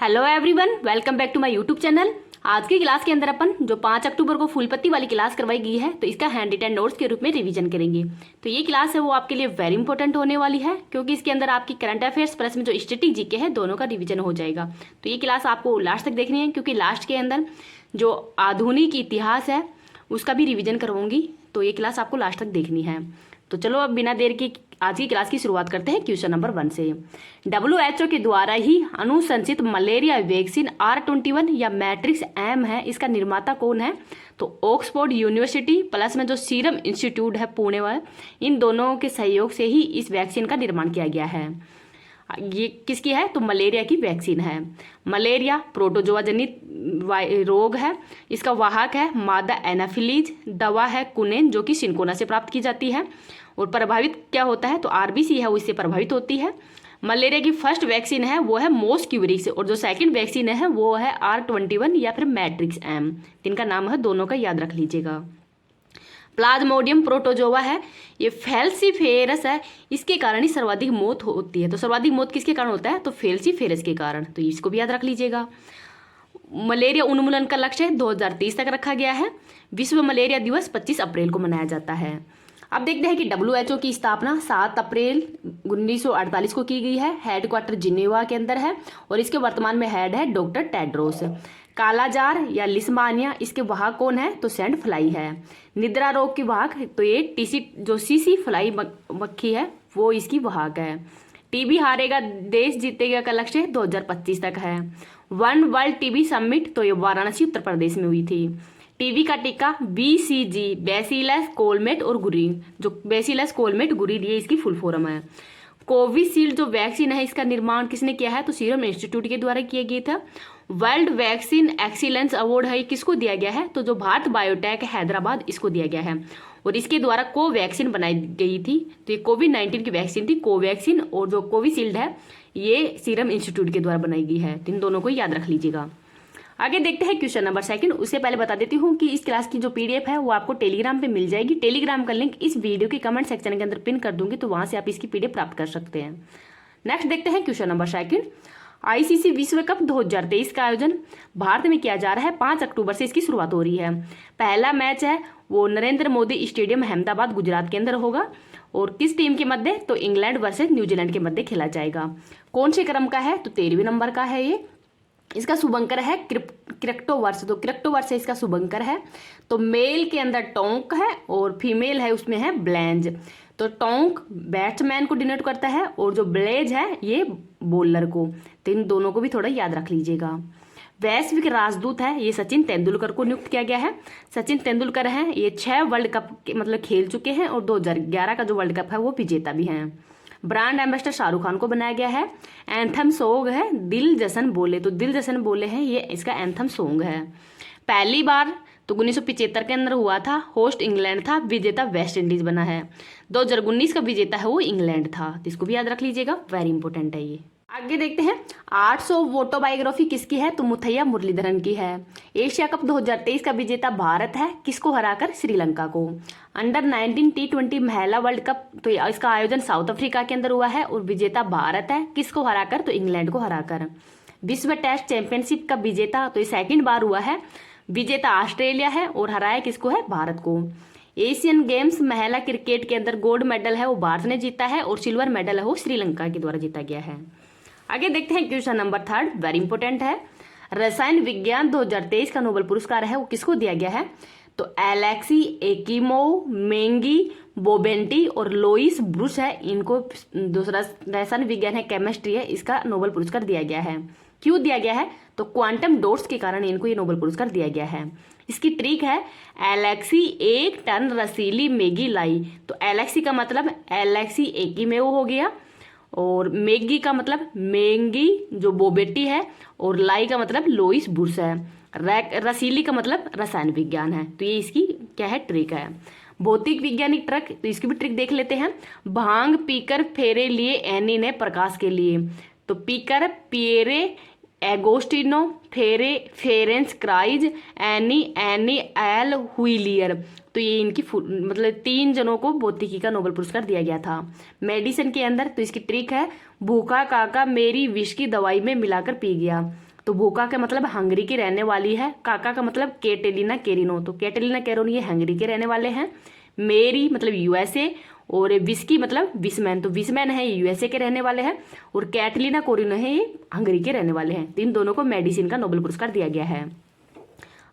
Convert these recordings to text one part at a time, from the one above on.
Hello everyone, welcome back to my YouTube channel. आज की class के अंदर अपन जो 5 अक्टूबर को फूल पत्ती वाली क्लास करवाई गई है तो इसका हैंड रिटन नोट्स के रूप में रिवीजन करेंगे। तो ये क्लास है वो आपके लिए वेरी इंपॉर्टेंट होने वाली है, क्योंकि इसके अंदर आपकी करंट अफेयर्स प्लस में जो स्टैटिक जीके है दोनों का रिवीजन हो जाएगा। तो ये क्लास आपको लास्ट तक देखनी है, क्योंकि लास्ट के अंदर जो आधुनिक इतिहास है उसका भी रिविजन करवाऊंगी। तो ये क्लास आपको लास्ट तक देखनी है। तो चलो अब बिना देर के आज की क्लास की शुरुआत करते हैं क्वेश्चन नंबर 1 से। WHO के द्वारा ही अनुशंसित मलेरिया वैक्सीन R21 या मैट्रिक्स एम है, इसका निर्माता कौन है? तो ऑक्सफोर्ड यूनिवर्सिटी प्लस में जो सीरम इंस्टीट्यूट है पुणे में, इन दोनों के सहयोग से ही इस वैक्सीन का निर्माण किया गया है। ये किसकी है? तो मलेरिया की वैक्सीन है। मलेरिया प्रोटोजोआ जनित रोग है, इसका वाहक है मादा एनाफिलीज, दवा है कुनेन जो कि सिनकोना से प्राप्त की जाती है, और प्रभावित क्या होता है? तो आरबीसी है वो इससे प्रभावित होती है। मलेरिया की फर्स्ट वैक्सीन है वो है मोस्क्यूरी से, और जो सेकंड वैक्सीन है वो है R21 या फिर मैट्रिक्स एम। इनका नाम है, दोनों का याद रख लीजिएगा। प्लाज्मोडियम प्रोटोजोआ है, ये फेल्सीफेरस है, इसके कारण ही सर्वाधिक मौत होती है। तो सर्वाधिक मौत किसके कारण होता है? तो फेल्सीफेरस के कारण, तो इसको भी याद रख लीजिएगा। मलेरिया उन्मूलन का लक्ष्य 2030 तक रखा गया है। विश्व मलेरिया दिवस 25 अप्रैल को मनाया जाता है। अब देखते हैं कि WHO की स्थापना 7 अप्रैल 1948 को की गई है। हेडक्वार्टर जिनेवा के अंदर है, और इसके वर्तमान में हेड है डॉक्टर टेड्रोस। कालाजार या लिस्मानिया, इसके वाहक कौन है? तो सैंड फ्लाई है। निद्रा रोग की वाहक, तो ये जो सीसी फ्लाई मक्खी है वो इसकी वाहक है। टीबी हारेगा देश जीतेगा का लक्ष्य 2025 तक है। वन वर्ल्ड टीबी समिट, तो ये वाराणसी उत्तर प्रदेश में हुई थी। टीबी का टीका BCG बेसिलस कोलमेट और गुरी, जो बेसिलस कोलमेट गुरी ये इसकी फुल फॉर्म है। कोविशील्ड जो वैक्सीन है इसका निर्माण किसने किया है? तो सीरम इंस्टीट्यूट के द्वारा किया गया था। वर्ल्ड वैक्सीन एक्सीलेंस अवार्ड है, किसको दिया गया है? तो जो भारत बायोटेक हैदराबाद, इसको दिया गया है, और इसके द्वारा कोवैक्सीन बनाई गई थी। तो ये कोविड-19 की वैक्सीन थी कोवैक्सीन, और जो कोविशील्ड है ये सीरम इंस्टीट्यूट के द्वारा बनाई गई है। इन दोनों को याद रख लीजिएगा। आगे देखते हैं क्वेश्चन नंबर 2। उससे पहले बता देती हूँ कि इस क्लास की जो PDF है वो आपको टेलीग्राम पे मिल जाएगी। टेलीग्राम का लिंक इस वीडियो के कमेंट सेक्शन के अंदर पिन कर दूंगी, तो वहां से आप इसकी PDF प्राप्त कर सकते हैं। नेक्स्ट देखते हैं क्वेश्चन नंबर 2। ICC विश्व कप 2023 का आयोजन भारत में किया जा रहा है। 5 अक्टूबर से इसकी शुरुआत हो रही है। पहला मैच है वो नरेंद्र मोदी स्टेडियम अहमदाबाद गुजरात के अंदर होगा, और किस टीम के मध्य? तो इंग्लैंड वर्सेज न्यूजीलैंड के मध्य खेला जाएगा। कौन से क्रम का है? तो 13वें नंबर का है ये। इसका शुभंकर है क्रिप्टोवर्स, तो क्रिप्टोवर्स है इसका शुभंकर है। तो मेल के अंदर टोंक है और फीमेल है उसमें है ब्लेंज। तो टोंक बैट्समैन को डिनोट करता है, और जो ब्लेज है ये बॉलर को। तो इन दोनों को भी थोड़ा याद रख लीजिएगा। वैश्विक राजदूत है, ये सचिन तेंदुलकर को नियुक्त किया गया है। सचिन तेंदुलकर हैं, ये 6 वर्ल्ड कप मतलब खेल चुके हैं, और 2011 का जो वर्ल्ड कप है वो विजेता भी हैं। ब्रांड एम्बेसडर शाहरुख खान को बनाया गया है। एंथम सॉन्ग है दिल जसन बोले, तो दिल जसन बोले हैं ये इसका एंथम सॉन्ग है। पहली बार तो 1975 के अंदर हुआ था। होस्ट इंग्लैंड था, विजेता वेस्ट इंडीज बना है। 2019 का विजेता है वो इंग्लैंड था। तो इसको भी याद रख लीजिएगा, वेरी इंपॉर्टेंट है ये। आगे देखते हैं 800 ऑटोबायोग्राफी किसकी है? तो मुथैया मुरलीधरन की है। एशिया कप 2023 का विजेता भारत है, किसको हराकर? श्रीलंका को। अंडर 19 T20 महिला वर्ल्ड कप, तो इसका आयोजन साउथ अफ्रीका के अंदर हुआ है, और विजेता भारत है, किसको हराकर? तो इंग्लैंड को हराकर। विश्व टेस्ट चैंपियनशिप का विजेता, तो ये 2nd बार हुआ है, विजेता ऑस्ट्रेलिया है, और हराया किसको है? भारत को। एशियन गेम्स महिला क्रिकेट के अंदर गोल्ड मेडल है वो भारत ने जीता है, और सिल्वर मेडल है वो श्रीलंका के द्वारा जीता गया है। आगे देखते हैं क्वेश्चन नंबर 3, वेरी इंपॉर्टेंट है। रसायन विज्ञान 2023 का नोबेल पुरस्कार है वो किसको दिया गया है? तो एलेक्सी एकिमोव, मेंगी बोबेंटी और लोइस ब्रूस है, इनको दूसरा रसायन विज्ञान है केमिस्ट्री है, इसका नोबेल पुरस्कार दिया गया है। क्यों दिया गया है? तो क्वांटम डॉट्स के कारण इनको ये नोबेल पुरस्कार दिया गया है। इसकी ट्रिक है एलेक्सी 1 टन रसीली मैगी लाई। तो एलेक्सी का मतलब एलेक्सी एकिमेव हो गया, और मैगी का मतलब मेंगी जो बोबेटी है, और लाई का मतलब लोइस बुर्स है। रसीली का मतलब रसायन विज्ञान है। तो ये इसकी क्या है? ट्रिक है। भौतिक वैज्ञानिक ट्रिक, तो इसकी भी ट्रिक देख लेते हैं। भांग पीकर फेरे लिए एनी ने प्रकाश के लिए। तो पीकर पिएरे एगोस्टिनो, फेरे फेरेंस क्राइज, एनी एनी एल हुइलियर। तो ये इनकी मतलब 3 जनों को भौतिकी का नोबेल पुरस्कार दिया गया था। मेडिसिन के अंदर तो इसकी ट्रिक है भूखा काका मेरी विष की दवाई में मिलाकर पी गया। तो भूका का मतलब हंगरी की रहने वाली है, काका का मतलब कैटेलिना कैरिनो, तो कैटेलिना कैरिनो ये हंगरी के रहने वाले हैं। मेरी मतलब यूएसए, और विस्की मतलब विसमैन, तो विसमैन है ये यूएसए के रहने वाले हैं, और कैटलिना कोरिनो है ये हंगरी के रहने वाले हैं। तो इन दोनों को मेडिसिन का नोबेल पुरस्कार दिया गया है।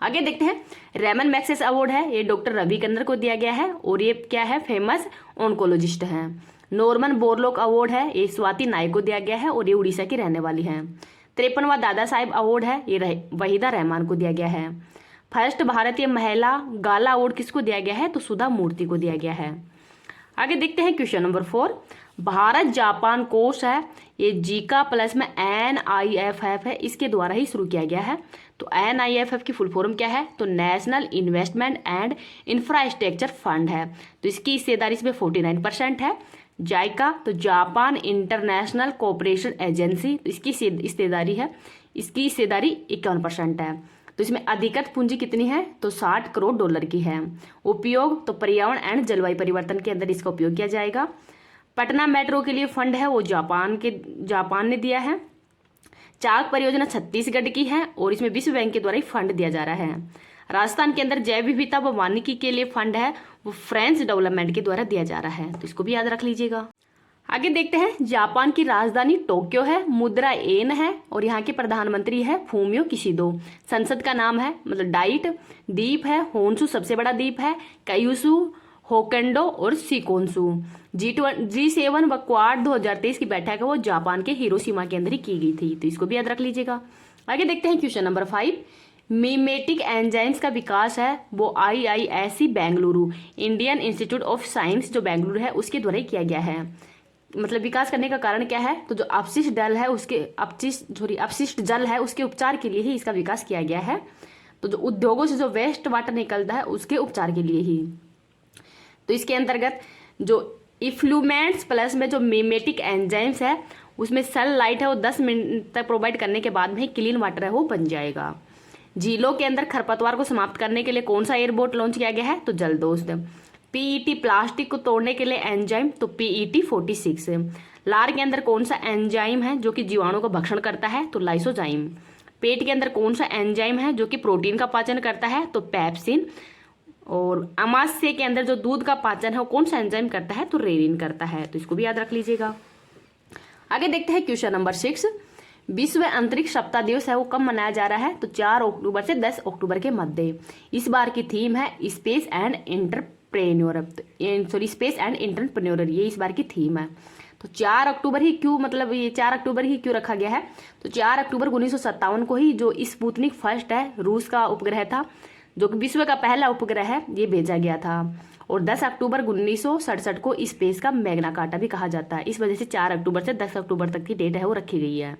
आगे देखते हैं, रेमन मैग्सेसे अवार्ड है, ये डॉक्टर रवि किन्नर को दिया गया है, और ये क्या है, फेमस ऑन्कोलॉजिस्ट हैं। नॉर्मन बोरलॉग अवार्ड है, ये स्वाति नायक को दिया गया है, और ये उड़ीसा की रहने वाली हैं। 53वां दादा साहेब अवार्ड है, ये वहीदा रहमान को दिया गया है। फर्स्ट भारतीय महिला गाला अवार्ड किसको दिया गया है, तो सुधा मूर्ति को दिया गया है। आगे देखते हैं क्वेश्चन नंबर 4, भारत जापान कोष है, ये जीका प्लस में NIFF है, इसके द्वारा ही शुरू किया गया है। तो NIFF की फुल फॉर्म क्या है, तो national investment and infrastructure fund है। तो इसकी हिस्सेदारी इसमें 49% है। जाइका तो जापान इंटरनेशनल कोऑपरेशन एजेंसी, तो इसकी हिस्सेदारी है, इसकी हिस्सेदारी 51% है। तो इसमें अधिकत पूंजी कितनी है, तो $60 करोड़ की है। उपयोग तो पर्यावरण एंड जलवायु परिवर्तन के अंदर इसका उपयोग किया जाएगा। पटना मेट्रो के लिए फंड है वो जापान ने दिया है। चाक परियोजना छत्तीसगढ़ की है, और इसमें विश्व बैंक के द्वारा ही फंड दिया जा रहा है। राजस्थान के अंदर जैव विविधता व वानिकी के लिए फंड है वो फ्रेंच डेवलपमेंट के द्वारा दिया जा रहा है, तो इसको भी याद रख लीजिएगा। आगे देखते हैं, जापान की राजधानी टोक्यो है, मुद्रा येन है, और यहाँ के प्रधानमंत्री है फूमियो किशिदो। संसद का नाम है मतलब डाइट। द्वीप है होन्शु सबसे बड़ा द्वीप है, कायुशु, होकेंडो और शिकोन्सु। G7 व क्वाड 2023 की बैठक है वो जापान के हिरोशिमा के अंदर ही की गई थी, तो इसको भी याद रख लीजिएगा। आगे देखते हैं क्वेश्चन नंबर 5, मिमेटिक एंजाइम्स का विकास है वो IISc Bengaluru, Indian institute of science जो बेंगलुरु है उसके द्वारा ही किया गया है। मतलब विकास करने का कारण क्या है, तो जो अपशिष्ट जल है उसके उपचार के लिए ही इसका विकास किया गया है। तो जो उद्योगों से जो वेस्ट वाटर निकलता है उसके उपचार के लिए ही। तो इसके अंतर्गत जो इफ्लूमेंट्स प्लस में जो मिमेटिक एंजाइम्स है उसमें सनलाइट है वो 10 मिनट तक प्रोवाइड करने के बाद में क्लीन वाटर है वो बन जाएगा। झीलों के अंदर खरपतवार को समाप्त करने के लिए कौन सा एयरबोट लॉन्च किया गया है, तो जलदोस्त। PET प्लास्टिक को तोड़ने के लिए एंजाइम, तो PET 46। लार के अंदर कौन सा एंजाइम है जो कि जीवाणु का भक्षण करता है, तो लाइसोजाइम। पेट के अंदर कौन सा एंजाइम है जो कि प्रोटीन का पाचन करता है, तो पेप्सिन। और अमाशय के अंदर जो दूध का पाचन है वो कौन सा एंजाइम करता है, तो रेरिन करता है, तो इसको भी याद रख लीजिएगा। आगे देखते हैं क्वेश्चन नंबर 6, विश्व अंतरिक्ष सप्ताह दिवस है वो कब मनाया जा रहा है, तो 4 अक्टूबर से 10 अक्टूबर के मध्य। इस बार की थीम है स्पेस एंड एंटरप्रेन्योर, ये इस बार की थीम है। तो 4 अक्टूबर ही क्यों, मतलब ये 4 अक्टूबर ही क्यों रखा गया है, तो 4 अक्टूबर 1957 को ही जो स्पुतनिक फर्स्ट है रूस का उपग्रह था जो कि विश्व का पहला उपग्रह है ये भेजा गया था। और 10 अक्टूबर 1967 को स्पेस का मैग्ना कार्टा भी कहा जाता है। इस वजह से 4 अक्टूबर से 10 अक्टूबर तक की डेट है वो रखी गई है।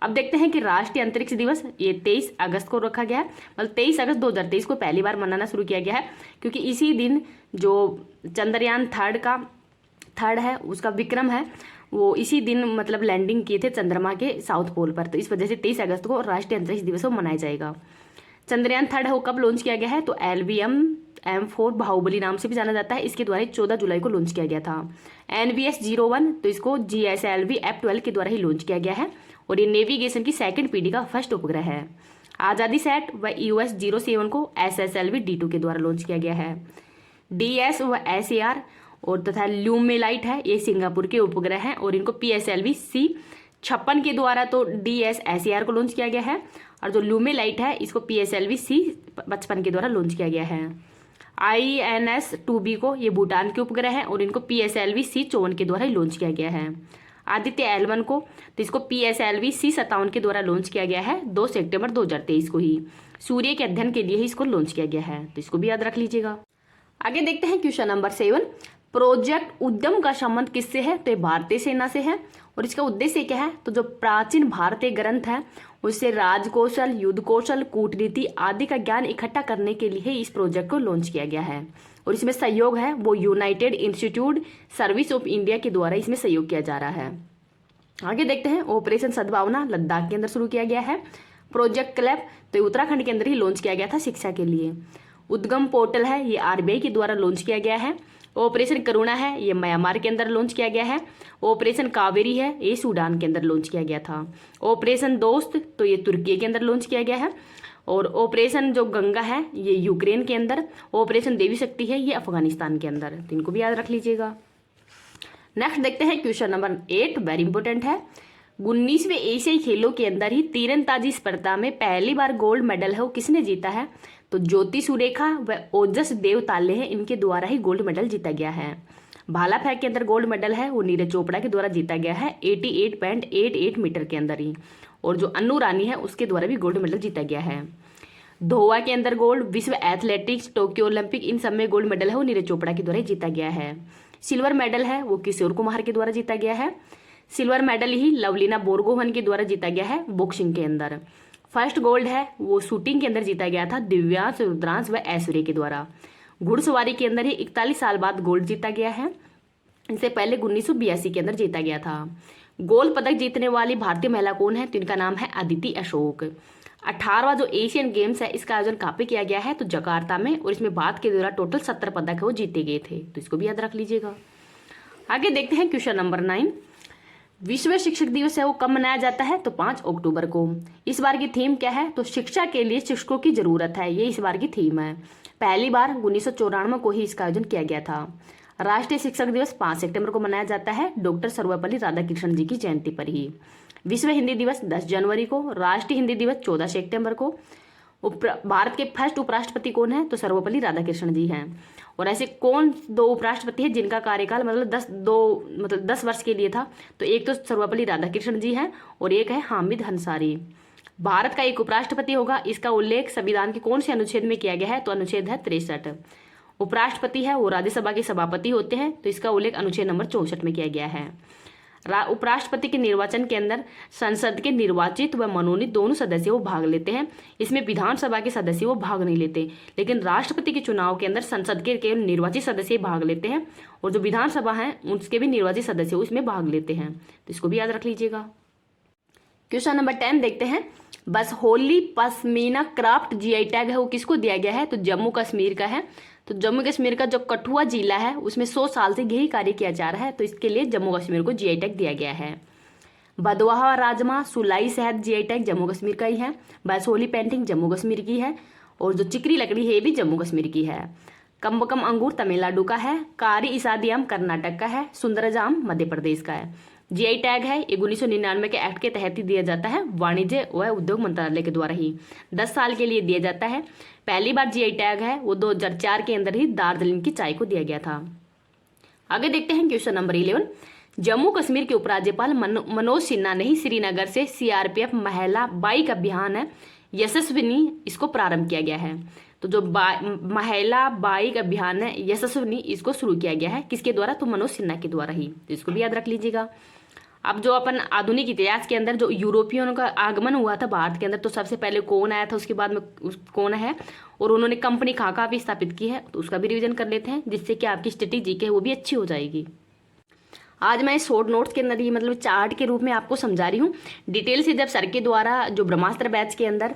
अब देखते हैं कि राष्ट्रीय अंतरिक्ष दिवस ये 23 अगस्त को रखा गया है, मतलब 23 अगस्त 2023 को पहली बार मनाना शुरू किया गया है, क्योंकि इसी दिन जो चंद्रयान थर्ड है उसका विक्रम है वो इसी दिन मतलब लैंडिंग किए थे चंद्रमा के साउथ पोल पर। तो इस वजह से 23 अगस्त को राष्ट्रीय अंतरिक्ष दिवस को मनाया जाएगा। चंद्रयान थर्ड है वो कब लॉन्च किया गया है, तो LVM M4 बाहुबली नाम से भी जाना जाता है, इसके द्वारा 14 जुलाई को लॉन्च किया गया था। NVS 01 तो इसको GSLV F12 के द्वारा ही लॉन्च किया गया है, और ये नेविगेशन की 2nd पीढ़ी का फर्स्ट उपग्रह है। आज़ादी सेट व US 07 को SSLV D2 के द्वारा लॉन्च किया गया है। DS व SAR और तथा ल्यूमेलाइट है ये सिंगापुर के उपग्रह हैं, और इनको PSLV C56 के द्वारा तो DS SAR को लॉन्च किया गया है, और जो ल्यूमेलाइट है इसको PSLV C55 के द्वारा लॉन्च किया गया है। INS 2B को ये भूटान के उपग्रह हैं, और इनको PSLV C54 के द्वारा ही लॉन्च किया गया है। आदित्य L1 को तो इसको PSLV C57 के द्वारा लॉन्च किया गया है 2 सितंबर 2023 को ही। सूर्य के अध्ययन के लिए ही इसको लॉन्च किया गया है, तो इसको भी याद रख लीजिएगा। आगे देखते हैं क्वेश्चन नंबर 7, प्रोजेक्ट उद्यम का संबंध किससे है, तो ये भारतीय सेना से है, और इसका उद्देश्य क्या है, तो जो प्राचीन भारतीय ग्रंथ है उससे राजकौशल, युद्ध कौशल, कूटनीति आदि का ज्ञान इकट्ठा करने के लिए इस प्रोजेक्ट को लॉन्च किया गया है। और इसमें सहयोग है वो United institute service of India के द्वारा इसमें सहयोग किया जा रहा है। आगे देखते हैं, ऑपरेशन सद्भावना लद्दाख के अंदर शुरू किया गया है। प्रोजेक्ट क्लैप तो ये उत्तराखंड के अंदर ही लॉन्च किया गया था शिक्षा के लिए। उद्गम पोर्टल है ये RBI के द्वारा लॉन्च किया गया है। ऑपरेशन करुणा है, ये म्यांमार के अंदर लॉन्च किया गया है। ऑपरेशन कावेरी है, ये सूडान के अंदर लॉन्च किया गया था। ऑपरेशन दोस्त तो ये तुर्की के अंदर लॉन्च किया गया है। और ऑपरेशन जो गंगा है ये यूक्रेन के अंदर। ऑपरेशन देवी शक्ति है ये अफगानिस्तान के अंदर। तो इनको भी याद रख लीजिएगा। नेक्स्ट देखते हैं क्वेश्चन नंबर 8, वेरी इंपॉर्टेंट है। 19वें एशियाई खेलों के अंदर ही तीरंदाजी स्पर्धा में पहली बार गोल्ड मेडल है वो किसने जीता है? तो ज्योति सुरेखा व ओजस देव ताले हैं, इनके द्वारा ही गोल्ड मेडल जीता गया है। भाला फेंक के अंदर गोल्ड मेडल है वो नीरज चोपड़ा के द्वारा जीता गया है 88.88 मीटर के अंदर ही। और जो अन्नू रानी है उसके द्वारा भी गोल्ड मेडल जीता गया है। धोवा के अंदर गोल्ड, विश्व एथलेटिक्स, टोक्यो ओलंपिक, इन सब में गोल्ड मेडल है वो नीरज चोपड़ा के द्वारा जीता गया है। सिल्वर मेडल है वो किशोर कुमार के द्वारा जीता गया है। सिल्वर मेडल ही लवलीना बोरगोहन के द्वारा जीता गया है बॉक्सिंग के अंदर। फर्स्ट गोल्ड है वो शूटिंग के अंदर जीता गया था दिव्यांश, रुद्रांश व ऐश्वर्य के द्वारा। घुड़सवारी के अंदर ही 41 साल बाद गोल्ड जीता गया है। इससे पहले 1982 के अंदर जीता गया था। गोल्ड पदक जीतने वाली भारतीय महिला कौन है? तो इनका नाम है अदिति अशोक। 18वां जो एशियन गेम्स है इसका आयोजन कहाँ पे किया गया है? तो जकार्ता में। और इसमें भारत के द्वारा टोटल 70 पदक है वो जीते गए थे। तो इसको भी याद रख लीजिएगा। आगे देखते हैं क्वेश्चन नंबर 9। विश्व शिक्षक दिवस है वो कब मनाया जाता है? तो 5 अक्टूबर को। इस बार की थीम क्या है? तो शिक्षा के लिए शिक्षकों की जरूरत है, ये इस बार की थीम है। पहली बार 1994 को ही इसका आयोजन किया गया था। राष्ट्रीय शिक्षक दिवस 5 सितंबर को मनाया जाता है डॉक्टर सर्वपल्ली राधाकृष्णन जी की जयंती पर ही। विश्व हिंदी दिवस 10 जनवरी को। राष्ट्रीय हिंदी दिवस 14 सितंबर को। भारत के फर्स्ट उपराष्ट्रपति कौन है? तो सर्वपल्ली राधाकृष्णन जी हैं। और ऐसे कौन 2 उपराष्ट्रपति हैं जिनका कार्यकाल मतलब 10 वर्ष के लिए था? तो एक तो सर्वपल्ली राधाकृष्णन जी हैं और एक है हामिद अंसारी। भारत का एक उपराष्ट्रपति होगा, इसका उल्लेख संविधान के कौन से अनुच्छेद में किया गया है? तो अनुच्छेद है 63। उपराष्ट्रपति है वो राज्यसभा के सभापति होते हैं, तो इसका उल्लेख अनुच्छेद नंबर 64 में किया गया है। उपराष्ट्रपति के निर्वाचन के अंदर संसद के निर्वाचित व मनोनीत दोनों सदस्य वो भाग लेते हैं। इसमें विधानसभा के सदस्य वो भाग नहीं लेते, लेकिन राष्ट्रपति के चुनाव के अंदर संसद के केवल निर्वाचित सदस्य भाग लेते हैं और जो विधानसभा है उसके भी निर्वाचित सदस्य इसमें भाग लेते हैं। तो इसको भी याद रख लीजिएगा। क्वेश्चन नंबर 10 देखते हैं। बस Holi pashmina craft GI tag है वो किसको दिया गया है? तो जम्मू कश्मीर का है। तो जम्मू कश्मीर का जो कठुआ जिला है उसमें 100 साल से यही कार्य किया जा रहा है, तो इसके लिए जम्मू कश्मीर को जीआई टैग दिया गया है। भदवाहा राजमा सुलाई शहद जीआई टैग जम्मू कश्मीर का ही है। बसोली पेंटिंग जम्मू कश्मीर की है। और जो चिकरी लकड़ी है ये भी जम्मू कश्मीर की है। कम्बकम अंगूर तमिलनाडु का है। कारी इसादी आम कर्नाटक का है। सुंदरजाम मध्य प्रदेश का है। जीआई टैग है ये 1999 के एक्ट के तहत ही दिया जाता है, वाणिज्य व उद्योग मंत्रालय के द्वारा ही 10 साल के लिए दिया जाता है। पहली बार जीआई टैग है वो 2004 के अंदर ही दार्जिलिंग की चाय को दिया गया था। आगे देखते हैं क्वेश्चन नंबर 11। जम्मू कश्मीर के उपराज्यपाल मनोज सिन्हा ने ही श्रीनगर से सीआरपीएफ महिला बाइक अभियान है यशस्विनी इसको प्रारंभ किया गया है। तो जो महिला बाइक अभियान है यशस्विनी इसको शुरू किया गया है किसके द्वारा? तो मनोज सिन्हा के द्वारा ही। तो इसको भी याद रख लीजिएगा। अब जो अपन आधुनिक इतिहास के अंदर जो यूरोपियनों का आगमन हुआ था भारत के अंदर, तो सबसे पहले कौन आया था, उसके बाद में कौन है और उन्होंने कंपनी कहाँ कहाँ भी स्थापित की है, तो उसका भी रिवीजन कर लेते हैं, जिससे कि आपकी स्ट्रेटेजी है वो भी अच्छी हो जाएगी। आज मैं शॉर्ट नोट्स के अंदर ही मतलब चार्ट के रूप में आपको समझा रही हूँ। डिटेल से जब सर के द्वारा जो ब्रह्मास्त्र बैच के अंदर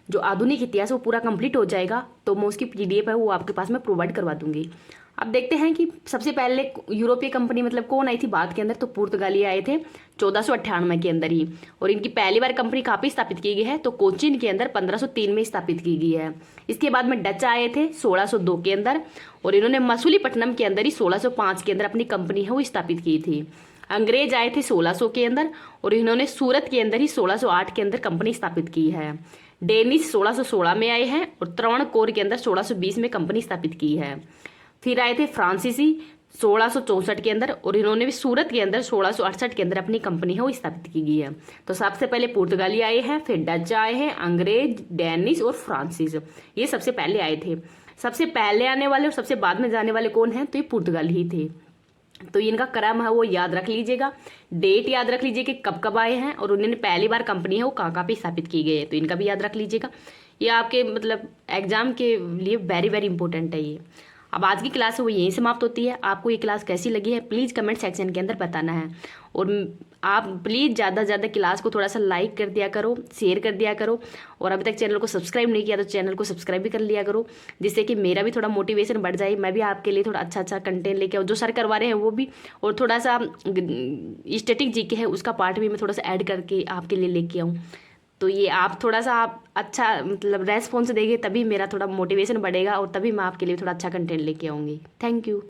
जो आधुनिक इतिहास वो पूरा कंप्लीट हो जाएगा तो मैं उसकी पीडीएफ है वो आपके पास में प्रोवाइड करवा दूंगी। अब देखते हैं कि सबसे पहले यूरोपीय कंपनी मतलब कौन आई थी भारत के अंदर? तो पुर्तगाली आए थे 1498 के अंदर ही। और इनकी पहली बार कंपनी कहाँ पे स्थापित की गई है? तो कोचीन के अंदर 1503 में स्थापित की गई है। इसके बाद में डच आए थे 1602 के अंदर और इन्होंने मसूलीपट्टनम के अंदर ही 1605 के अंदर अपनी कंपनी है वो स्थापित की थी। अंग्रेज आए थे 1600 के अंदर और इन्होंने सूरत के अंदर ही 1608 के अंदर कंपनी स्थापित की है। डेनिश 1616 में आए हैं और त्रावणकोर के अंदर 1620 में कंपनी स्थापित की है। फिर आए थे फ्रांसीसी 1664 के अंदर और इन्होंने भी सूरत के अंदर 1668 के अंदर अपनी कंपनी है वो स्थापित की गई है। तो सबसे पहले पुर्तगाली आए हैं, फिर डच आए हैं, अंग्रेज, डेनिश और फ्रांसीस, ये सबसे पहले आए थे। सबसे पहले आने वाले और सबसे बाद में जाने वाले कौन हैं? तो ये पुर्तगाली ही थे। तो इनका क्रम है वो याद रख लीजिएगा, डेट याद रख लीजिए कि कब कब आए हैं और उन्होंने पहली बार कंपनी है वो कहाँ पे स्थापित की गई है, तो इनका भी याद रख लीजिएगा। ये आपके मतलब एग्जाम के लिए वेरी वेरी इंपॉर्टेंट है ये। अब आज की क्लास है वो यहीं समाप्त होती है। आपको ये क्लास कैसी लगी है प्लीज़ कमेंट सेक्शन के अंदर बताना है। और आप प्लीज़ ज़्यादा से ज़्यादा क्लास को थोड़ा सा लाइक कर दिया करो, शेयर कर दिया करो, और अभी तक चैनल को सब्सक्राइब नहीं किया तो चैनल को सब्सक्राइब भी कर लिया करो, जिससे कि मेरा भी थोड़ा मोटिवेशन बढ़ जाए, मैं भी आपके लिए थोड़ा अच्छा अच्छा कंटेंट लेके आऊँ, जो सर करवा रहे हैं वो भी, और थोड़ा सा स्टैटिक जीके है उसका पार्ट भी मैं थोड़ा सा ऐड करके आपके लिए लेके आऊँ। तो ये आप थोड़ा सा आप अच्छा मतलब रेस्पॉन्स देंगे तभी मेरा थोड़ा मोटिवेशन बढ़ेगा, और तभी मैं आपके लिए थोड़ा अच्छा कंटेंट लेके आऊँगी। Thank you.